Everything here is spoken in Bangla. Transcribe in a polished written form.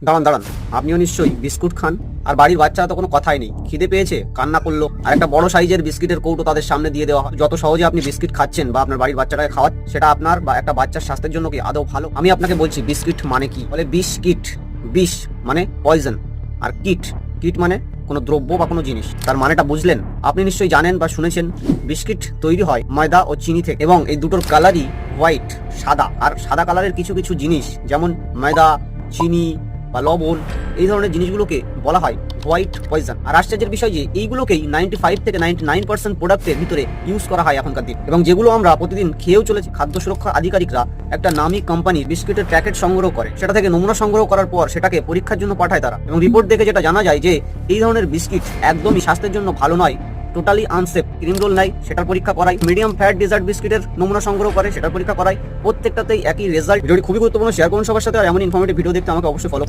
দাঁড়ান দাঁড়ান, আপনিও নিশ্চয়ই বিস্কুট খান। আর বাড়ির বাচ্চারা তো কোনো কথাই নেই, খিদে পেয়েছে, কান্না করলো, আর একটা বড় সাইজের বিস্কিটের কৌটো তাদের সামনে দিয়ে দেওয়া হয়। যত সহজে আপনি বিস্কিট খাচ্ছেন বা আপনার বাড়ির বাচ্চাটাকে খাওয়ান, সেটা আপনার বা একটা বাচ্চার স্বাস্থ্যের জন্য কি আদৌ ভালো? আমি আপনাকে বলছি বিস্কিট মানে কি। বলে বিস্কিট, বিষ মানে পয়জন, আর কিট, কিট মানে কোনো দ্রব্য বা কোনো জিনিস। তার মানেটা বুঝলেন? আপনি নিশ্চয়ই জানেন বা শুনেছেন বিস্কিট তৈরি হয় ময়দা ও চিনি থেকে, এবং এই দুটোর কালারই হোয়াইট, সাদা। আর সাদা কালারের কিছু কিছু জিনিস যেমন ময়দা, চিনি বা লবণ, এই ধরনের জিনিসগুলোকে বলা হয় হোয়াইট পয়জন। আর আশ্চর্যের বিষয় যে এইগুলোকেই 95 থেকে 99% প্রোডাক্টের ভিতরে ইউজ করা হয় এখনকার দিন, এবং যেগুলো আমরা প্রতিদিন খেয়েও চলেছি। খাদ্য সুরক্ষা আধিকারিকরা একটা নামী কোম্পানির বিস্কিটের প্যাকেট সংগ্রহ করে, সেটা থেকে নমুনা সংগ্রহ করার পর সেটাকে পরীক্ষার জন্য পাঠায় তারা, এবং রিপোর্ট দেখে যেটা জানা যায় যে এই ধরনের বিস্কিট একদমই স্বাস্থ্যের জন্য ভালো নয়, টোটালি আনসেফ। ক্রিম রোল নাই, সেটার পরীক্ষা করাই। মিডিয়াম ফ্যাট ডেজার্ট বিস্কিটের নমুনা সংগ্রহ করে, সেটার পরীক্ষা করাই। প্রত্যেকটাতেই একই রেজাল্ট। ভিডিওটি খুবই গুরুত্বপূর্ণ, শেয়ার করুন সবার সাথে। আর এমন ইনফরমেটিভ ভিডিও দেখতে আমাকে অবশ্যই ফলো করে